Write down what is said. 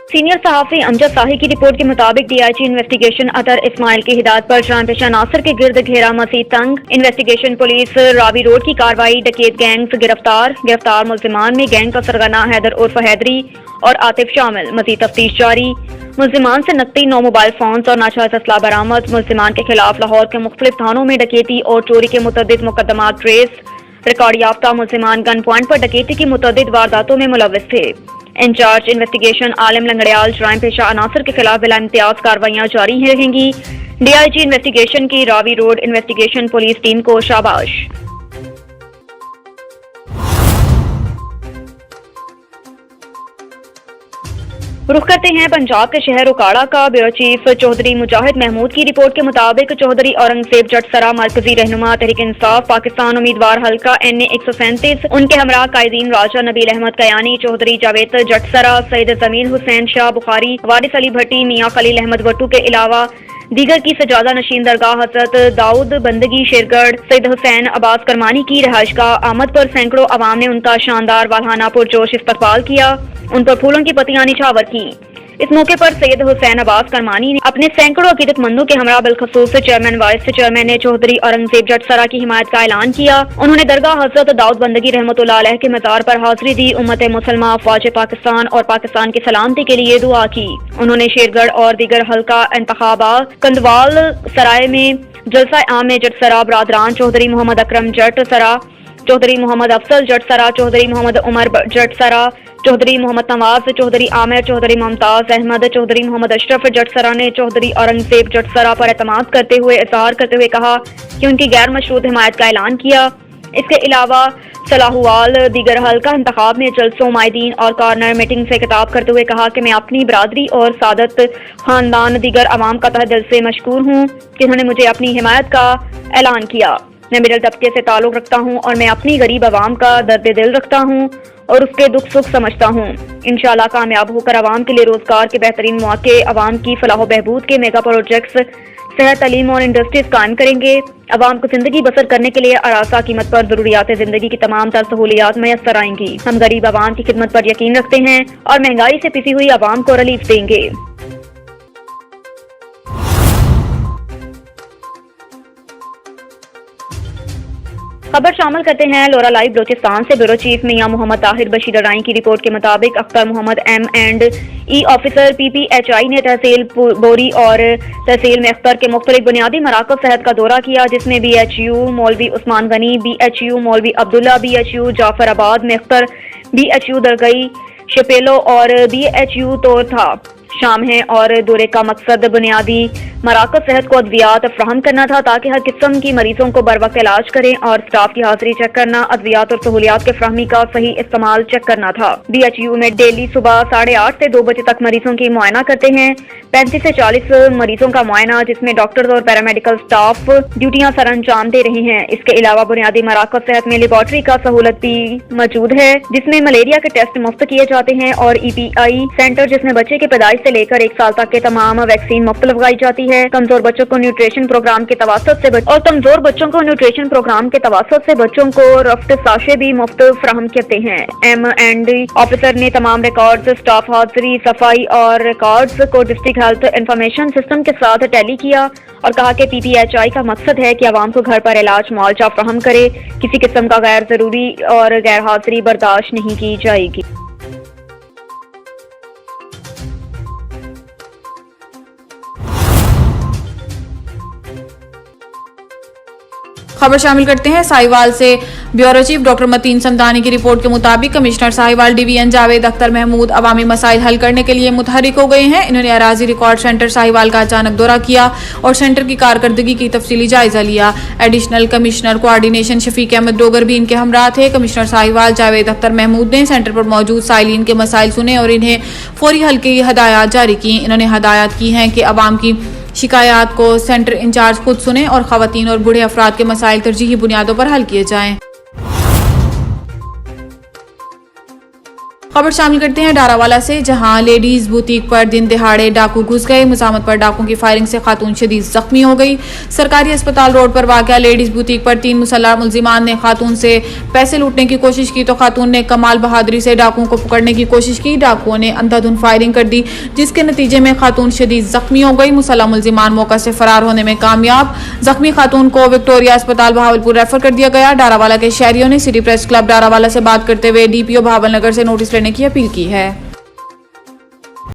Senior सहाफ़ी अमजद साही की report के मुताबिक डीआईजी इन्वेस्टिगेशन अतर इस्माइल की हिदायत पर जान पेशा नासिर के गिर्द घेरा मसीह तंग। इन्वेस्टिगेशन पुलिस रावी रोड की कार्रवाई। डकैत गैंग्स गिरफ्तार मुल्जिमान में गैंग का सरगना हैदर उर्फ हैदरी और आतिफ शामिल। मजीद तफ्तीश जारी। मुल्जिमान से नकदी 9 मोबाइल फोन्स और नाजायज असला बरामद। मुल्जिमान के खिलाफ लाहौर के मुख्तलिफ थानों में डकैती और चोरी के मुतअद्दिद मुकदमा ट्रेस। रिकॉर्ड याफ्ता मुल्जिमान गन पॉइंट पर डकैती की मुतअद्दिद वारदातों में मुलव्विस थे। इंचार्ज इन्वेस्टिगेशन आलिम लंगड़ियाल जराइम पेशा अनासर के खिलाफ बिला इम्तियाज कार्रवाइयां जारी रहेंगी। डीआईजी इन्वेस्टिगेशन की Ravi road investigation police team को शाबाश। रुख करते हैं पंजाब के शहर उकाड़ा का। ब्यूरो चीफ चौधरी मुजाहिद महमूद की रिपोर्ट के मुताबिक चौधरी औरंगजेब जटसरा मरकजी रहनुमा तहरीक इंसाफ पाकिस्तान उम्मीदवार हल्का NA 137, उनके हमरा कायदीन राजा नबील अहमद कयानी, चौधरी जावेद जटसरा, सैयद जमील हुसैन शाह बुखारी, वारिस अली भट्टी, मियां खलील अहमद वट्टू के अलावा दीगर की सजादा नशीन दरगाह हजरत दाऊद बंदगी शेरगढ़ सैयद हुसैन अब्बास करमानी की रहायशगाह आमद पर सैकड़ों अवाम ने उनका शानदार वालहाना पुरजोश इस्तकबाल किया, उन पर फूलों की पत्तियां निछावर की। इस मौके पर सैयद हुसैन अब्बास करमानी ने अपने सैकड़ों अकीदतमंदों के हमरा बिलखसूस चेयरमैन वाइस चेयरमैन ने चौधरी औरंगजेब जटसरा की हिमायत का ऐलान किया। उन्होंने दरगाह हजरत दाऊद बंदगी रहमतुल्लाह अलैह के मज़ार पर हाजिरी दी, उम्मत मुसलमा, अफवाज पाकिस्तान और पाकिस्तान की सलामती के लिए दुआ की। उन्होंने शेरगढ़ और दीगर हल्का इंतखाबात कंदवाल सराय में जलसा आम में जटसरा बरादरान चौधरी मोहम्मद अकरम जटसरा, चौधरी मोहम्मद अफसल जटसरा, चौधरी मोहम्मद उमर जटसरा, चौधरी मोहम्मद नवाज, चौधरी आमिर, चौधरी मुमताज अहमद, चौधरी मोहम्मद अशरफ जटसरा ने चौधरी औरंगजेब जटसरा पर एतमाद करते हुए इज़हार करते हुए कहा कि उनकी गैर मशरूत हिमायत का ऐलान किया। इसके अलावा सलाहुवाल दीगर हल्का इंतखाब में जलसों मायदीन और कॉर्नर मीटिंग से खिताब करते हुए कहा कि मैं अपनी बरादरी और सादत खानदान दीगर अवाम का तहे दिल से मशकूर हूँ कि उन्होंने मुझे अपनी हिमायत का ऐलान किया। मैं मिडल तबके से ताल्लुक़ रखता हूँ और मैं अपनी गरीब अवाम का दर्द दिल रखता हूँ और उसके दुख सुख समझता हूँ। इंशाअल्लाह कामयाब होकर अवाम के लिए रोजगार के बेहतरीन मौके, अवाम की फलाह बहबूद के मेगा प्रोजेक्ट्स, सेहत, तालीम और इंडस्ट्रीज कायम करेंगे। अवाम को जिंदगी बसर करने के लिए आरासा कीमत पर जरूरियात जिंदगी की तमाम तर सहूलियात मैसर आएंगी। हम गरीब अवाम की खिदमत पर यकीन रखते हैं और महंगाई से पिसी हुई अवाम को रिलीफ देंगे। खबर शामिल करते हैं लोरा लाइव बलोचिस्तान से। ब्यूरो चीफ मियां मोहम्मद ताहिर बशीर राई की रिपोर्ट के मुताबिक Akhtar Mohammad M&E officer PPHI ने तहसील बोरी और तहसील में अख्तर के मुख्तलिफ बुनियादी मराकज़ सेहत का दौरा किया, जिसमें BHU मौलवी उस्मान गनी, BHU मौलवी अब्दुल्ला, BHU जाफराबाद में अख्तर, BHU दरगई शपेलो और BHU तोर था शाम है। और दौरे का मकसद बुनियादी मराकज़ सेहत को अद्वियात फ्राहम करना था ताकि हर किस्म की मरीजों को बर वक्त इलाज करें और स्टाफ की हाजिरी चेक करना, अद्वियात और सहूलियात के फ्राहमी का सही इस्तेमाल चेक करना था। BHU में डेली सुबह 8:30 से 2 बजे तक मरीजों की मुआयना करते हैं। 35 से 40 मरीजों का मुआयना, जिसमें डॉक्टर्स और पैरामेडिकल स्टाफ ड्यूटियां सर अंजाम दे रहे हैं। इसके अलावा बुनियादी मराकज़ सेहत में लेबॉर्ट्री का सहूलत भी मौजूद है, जिसमें मलेरिया के टेस्ट मुफ्त किए जाते हैं और EPI सेंटर, जिसमें बच्चे की पैदाइश से लेकर 1 साल तक के तमाम वैक्सीन मुफ्त लगाई जाती है। कमजोर बच्चों को न्यूट्रिशन प्रोग्राम के तवासुत से बच्चों को रफ्त साशे भी मुफ्त फराहम करते हैं। M&E ऑफिसर ने तमाम रिकॉर्ड्स, स्टाफ हाजिरी, सफाई और रिकॉर्ड्स को डिस्ट्रिक्ट हेल्थ इंफॉर्मेशन सिस्टम के साथ टैली किया और कहा कि PPHI का मकसद है कि आवाम को घर पर इलाज मुआवजा फराहम करे। किसी किस्म का गैर जरूरी और गैर हाजिरी बर्दाश्त नहीं की जाएगी। खबर शामिल करते हैं साहिवाल से। Bureau chief doctor Mateen Samdani की रिपोर्ट के मुताबिक कमिश्नर साहिवाल डिवीजन जावेद अख्तर महमूद अवामी मसाइल हल करने के लिए मुतहरिक हो गए हैं। इन्होंने अराजी रिकॉर्ड सेंटर साहिवाल का अचानक दौरा किया और सेंटर की कारकर्दगी की तफसीली जायजा लिया। Additional commissioner coordination Shafiq Ahmad Dogar भी इनके हमरा थे। कमिश्नर साहिवाल जावेद अख्तर महमूद ने सेंटर पर मौजूद साइलिन के मसाइल सुने और इन्हें फौरी हल की हदायत जारी की। इन्होंने हदायत की हैं कि अवाम की शिकायत को सेंटर इंचार्ज खुद सुने और खवातीन और बूढ़े अफराद के मसाइल तरजीही बुनियादों पर हल किए जाएं। खबर शामिल करते हैं डारावाला से, जहां लेडीज बुटीक पर दिन दिहाड़े डाकू घुस गए। मुजामत पर डाकुओं की फायरिंग से खातून शदीद जख्मी हो गई। सरकारी अस्पताल रोड पर वाक़या लेडीज बुटीक पर 3 मुसल्लह मुल्जिमान ने खातून से पैसे लूटने की कोशिश की तो खातून ने कमाल बहादुरी से डाकुओं को पकड़ने की कोशिश की। डाकुओं ने अंधाधुंध फायरिंग कर दी, जिसके नतीजे में खातून शदीद जख्मी हो गई। मुसल्लह मुल्जिमान मौका से फरार होने में कामयाब। जख्मी खातून को विक्टोरिया अस्पताल बहावलपुर रेफर कर दिया गया। डारावाला के शहरियों ने सिटी प्रेस क्लब डारावाला से बात करते हुए DPO बहावलनगर से नोटिस लेने की अपील की है।